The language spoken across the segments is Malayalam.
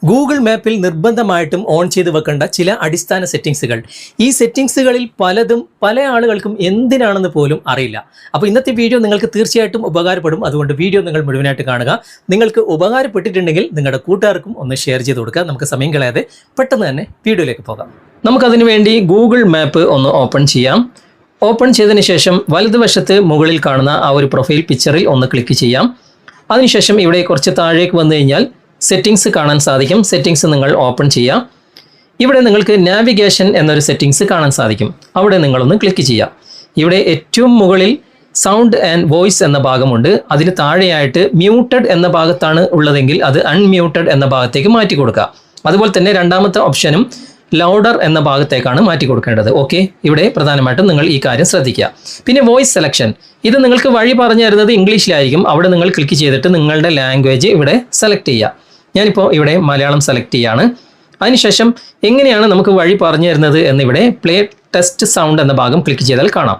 ഗൂഗിൾ മാപ്പിൽ നിർബന്ധമായിട്ടും ഓൺ ചെയ്ത് വെക്കേണ്ട ചില അടിസ്ഥാന സെറ്റിംഗ്സുകൾ. ഈ സെറ്റിംഗ്സുകളിൽ പലതും പല ആളുകൾക്കും എന്തിനാണെന്ന് പോലും അറിയില്ല. അപ്പോൾ ഇന്നത്തെ വീഡിയോ നിങ്ങൾക്ക് തീർച്ചയായിട്ടും ഉപകാരപ്പെടും. അതുകൊണ്ട് വീഡിയോ നിങ്ങൾ മുഴുവനായിട്ട് കാണുക. നിങ്ങൾക്ക് ഉപകാരപ്പെട്ടിട്ടുണ്ടെങ്കിൽ നിങ്ങളുടെ കൂട്ടുകാർക്കും ഒന്ന് ഷെയർ ചെയ്ത് കൊടുക്കുക. നമുക്ക് സമയം കളയാതെ പെട്ടെന്ന് തന്നെ വീഡിയോയിലേക്ക് പോകാം. നമുക്കതിന് വേണ്ടി ഗൂഗിൾ മാപ്പ് ഒന്ന് ഓപ്പൺ ചെയ്യാം. ഓപ്പൺ ചെയ്തതിന് ശേഷം വലതുവശത്ത് മുകളിൽ കാണുന്ന ആ ഒരു പ്രൊഫൈൽ പിക്ചറിൽ ഒന്ന് ക്ലിക്ക് ചെയ്യാം. അതിനുശേഷം ഇവിടെ കുറച്ച് താഴേക്ക് വന്നു കഴിഞ്ഞാൽ സെറ്റിംഗ്സ് കാണാൻ സാധിക്കും. സെറ്റിംഗ്സ് നിങ്ങൾ ഓപ്പൺ ചെയ്യാം. ഇവിടെ നിങ്ങൾക്ക് നാവിഗേഷൻ എന്നൊരു സെറ്റിംഗ്സ് കാണാൻ സാധിക്കും. അവിടെ നിങ്ങളൊന്ന് ക്ലിക്ക് ചെയ്യാം. ഇവിടെ ഏറ്റവും മുകളിൽ സൗണ്ട് ആൻഡ് വോയിസ് എന്ന ഭാഗമുണ്ട്. അതിന് താഴെയായിട്ട് മ്യൂട്ടഡ് എന്ന ഭാഗത്താണ് ഉള്ളതെങ്കിൽ അത് അൺമ്യൂട്ടഡ് എന്ന ഭാഗത്തേക്ക് മാറ്റി കൊടുക്കുക. അതുപോലെ തന്നെ രണ്ടാമത്തെ ഓപ്ഷനും ലൗഡർ എന്ന ഭാഗത്തേക്കാണ് മാറ്റി കൊടുക്കേണ്ടത്. ഓക്കെ, ഇവിടെ പ്രധാനമായിട്ടും നിങ്ങൾ ഈ കാര്യം ശ്രദ്ധിക്കുക. പിന്നെ വോയിസ് സെലക്ഷൻ, ഇത് നിങ്ങൾക്ക് വഴി പറഞ്ഞു തരുന്നത് ഇംഗ്ലീഷിലായിരിക്കും. അവിടെ നിങ്ങൾ ക്ലിക്ക് ചെയ്തിട്ട് നിങ്ങളുടെ ലാംഗ്വേജ് ഇവിടെ സെലക്ട് ചെയ്യുക. ഞാനിപ്പോൾ ഇവിടെ മലയാളം സെലക്ട് ചെയ്യാണ്. അതിനുശേഷം എങ്ങനെയാണ് നമുക്ക് വഴി പറഞ്ഞു തരുന്നത് എന്നിവിടെ പ്ലേ ടെസ്റ്റ് സൗണ്ട് എന്ന ഭാഗം ക്ലിക്ക് ചെയ്താൽ കാണാം.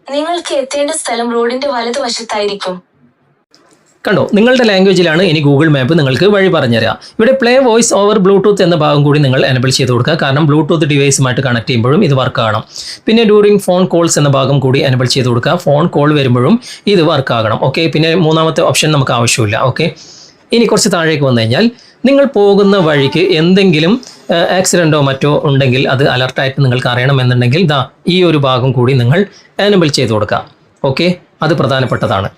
നിങ്ങൾക്ക് എത്തേണ്ട സ്ഥലം റോഡിന്റെ വലതുവശത്തായിരിക്കും. കണ്ടോ, നിങ്ങളുടെ ലാംഗ്വേജിലാണ് ഇനി ഗൂഗിൾ മാപ്പ് നിങ്ങൾക്ക് വഴി പറഞ്ഞുതരിക. ഇവിടെ പ്ലേ വോയിസ് ഓവർ ബ്ലൂടൂത്ത് എന്ന ഭാഗം കൂടി നിങ്ങൾ എനബിൾ ചെയ്ത് കൊടുക്കുക. കാരണം ബ്ലൂടൂത്ത് ഡിവൈസുമായിട്ട് കണക്ട് ചെയ്യുമ്പോഴും ഇത് വർക്ക് ആകണം. പിന്നെ ഡ്യൂറിങ് ഫോൺ കോൾസ് എന്ന ഭാഗം കൂടി എനബിൾ ചെയ്ത് കൊടുക്കുക. ഫോൺ കോൾ വരുമ്പോഴും ഇത് വർക്ക് ആകണം. ഓക്കെ, പിന്നെ മൂന്നാമത്തെ ഓപ്ഷൻ നമുക്ക് ആവശ്യമില്ല. ഓക്കെ, ഇനി കുറച്ച് താഴേക്ക് വന്നു കഴിഞ്ഞാൽ നിങ്ങൾ പോകുന്ന വഴിക്ക് എന്തെങ്കിലും ആക്സിഡൻറ്റോ മറ്റോ ഉണ്ടെങ്കിൽ അത് അലർട്ടായിട്ട് നിങ്ങൾക്ക് അറിയണമെന്നുണ്ടെങ്കിൽ ഈ ഒരു ഭാഗം കൂടി നിങ്ങൾ എനബിൾ ചെയ്ത് കൊടുക്കുക. ഓക്കെ, അത് പ്രധാനപ്പെട്ടതാണ്.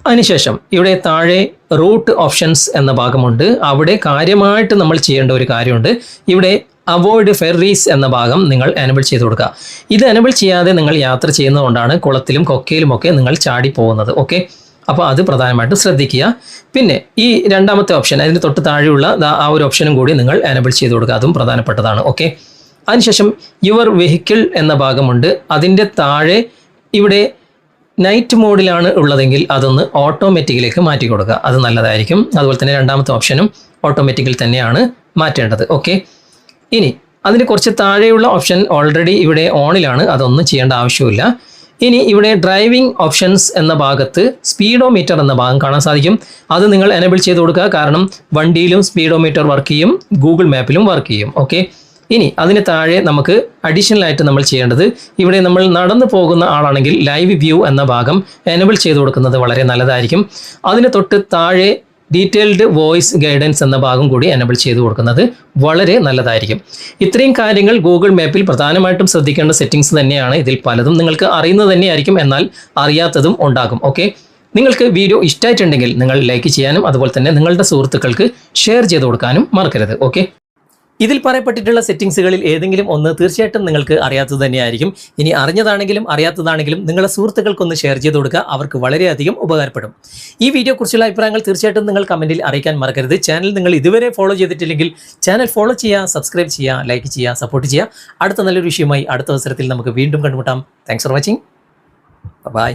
അതിനുശേഷം ഇവിടെ താഴെ റൂട്ട് ഓപ്ഷൻസ് എന്ന ഭാഗമുണ്ട്. അവിടെ കാര്യമായിട്ട് നമ്മൾ ചെയ്യേണ്ട ഒരു കാര്യമുണ്ട്. ഇവിടെ അവോയ്ഡ് ഫെറീസ് എന്ന ഭാഗം നിങ്ങൾ എനബിൾ ചെയ്ത് കൊടുക്കുക. ഇത് എനബിൾ ചെയ്യാതെ നിങ്ങൾ യാത്ര ചെയ്യുന്നതുകൊണ്ടാണ് കുളത്തിലും കൊക്കയിലുമൊക്കെ നിങ്ങൾ ചാടി പോകുന്നത്. ഓക്കെ, അപ്പോൾ അത് പ്രധാനമായിട്ടും ശ്രദ്ധിക്കുക. പിന്നെ ഈ രണ്ടാമത്തെ ഓപ്ഷൻ, അതിന് തൊട്ട് താഴെയുള്ള ആ ഒരു ഓപ്ഷനും കൂടി നിങ്ങൾ എനബിൾ ചെയ്ത് കൊടുക്കുക. അതും പ്രധാനപ്പെട്ടതാണ്. ഓക്കെ, അതിനുശേഷം യുവർ വെഹിക്കിൾ എന്ന ഭാഗമുണ്ട്. അതിൻ്റെ താഴെ ഇവിടെ നൈറ്റ് മോഡിലാണ് ഉള്ളതെങ്കിൽ അതൊന്ന് ഓട്ടോമാറ്റിക്കിലേക്ക് മാറ്റി കൊടുക്കുക. അത് നല്ലതായിരിക്കും. അതുപോലെ തന്നെ രണ്ടാമത്തെ ഓപ്ഷനും ഓട്ടോമാറ്റിക്കിൽ തന്നെയാണ് മാറ്റേണ്ടത്. ഓക്കെ, ഇനി അതിന് കുറച്ച് താഴെയുള്ള ഓപ്ഷൻ ഓൾറെഡി ഇവിടെ ഓണിലാണ്. അതൊന്നും ചെയ്യേണ്ട ആവശ്യമില്ല. ഇനി ഇവിടെ ഡ്രൈവിംഗ് ഓപ്ഷൻസ് എന്ന ഭാഗത്ത് സ്പീഡോമീറ്റർ എന്ന ഭാഗം കാണാൻ സാധിക്കും. അത് നിങ്ങൾ എനബിൾ ചെയ്ത് കൊടുക്കുക. കാരണം വണ്ടിയിലും സ്പീഡോമീറ്റർ വർക്ക് ചെയ്യും, ഗൂഗിൾ മാപ്പിലും വർക്ക് ചെയ്യും. ഓക്കെ, ഇനി അതിന് താഴെ നമുക്ക് അഡീഷണൽ ആയിട്ട് നമ്മൾ ചെയ്യേണ്ടത്, ഇവിടെ നമ്മൾ നടന്നു പോകുന്ന ആളാണെങ്കിൽ ലൈവ് വ്യൂ എന്ന ഭാഗം എനബിൾ ചെയ്ത് കൊടുക്കുന്നത് വളരെ നല്ലതായിരിക്കും. അതിന് തൊട്ട് താഴെ ഡീറ്റെയിൽഡ് വോയിസ് ഗൈഡൻസ് എന്ന ഭാഗം കൂടി എനബിൾ ചെയ്ത് കൊടുക്കുന്നത് വളരെ നല്ലതായിരിക്കും. ഇത്രയും കാര്യങ്ങൾ ഗൂഗിൾ മാപ്പിൽ പ്രധാനമായിട്ടും ശ്രദ്ധിക്കേണ്ട സെറ്റിംഗ്സ് തന്നെയാണ്. ഇതിൽ പലതും നിങ്ങൾക്ക് അറിയുന്നത് തന്നെയായിരിക്കും, എന്നാൽ അറിയാത്തതും ഉണ്ടാകും. ഓക്കെ, നിങ്ങൾക്ക് വീഡിയോ ഇഷ്ടമായിട്ടുണ്ടെങ്കിൽ നിങ്ങൾ ലൈക്ക് ചെയ്യാനും അതുപോലെ തന്നെ നിങ്ങളുടെ സുഹൃത്തുക്കൾക്ക് ഷെയർ ചെയ്ത് കൊടുക്കാനും മറക്കരുത്. ഓക്കെ, ഇതിൽ പറയപ്പെട്ടിട്ടുള്ള സെറ്റിംഗ്സുകളിൽ ഏതെങ്കിലും ഒന്ന് തീർച്ചയായിട്ടും നിങ്ങൾക്ക് അറിയാത്തത് തന്നെയായിരിക്കും. ഇനി അറിഞ്ഞതാണെങ്കിലും അറിയാത്തതാണെങ്കിലും നിങ്ങളുടെ സുഹൃത്തുക്കൾക്കൊന്ന് ഷെയർ ചെയ്ത് കൊടുക്കുക. അവർക്ക് വളരെയധികം ഉപകാരപ്പെടും. ഈ വീഡിയോയെക്കുറിച്ചുള്ള അഭിപ്രായങ്ങൾ തീർച്ചയായിട്ടും നിങ്ങൾ കമൻറ്റിൽ അറിയിക്കാൻ മറക്കരുത്. ചാനൽ നിങ്ങൾ ഇതുവരെ ഫോളോ ചെയ്തിട്ടില്ലെങ്കിൽ ചാനൽ ഫോളോ ചെയ്യുക, സബ്സ്ക്രൈബ് ചെയ്യുക, ലൈക്ക് ചെയ്യുക, സപ്പോർട്ട് ചെയ്യുക. അടുത്ത നല്ലൊരു വിഷയമായി അടുത്ത അവസരത്തിൽ നമുക്ക് വീണ്ടും കണ്ടുമുട്ടാം. Thanks for watching. ബൈ.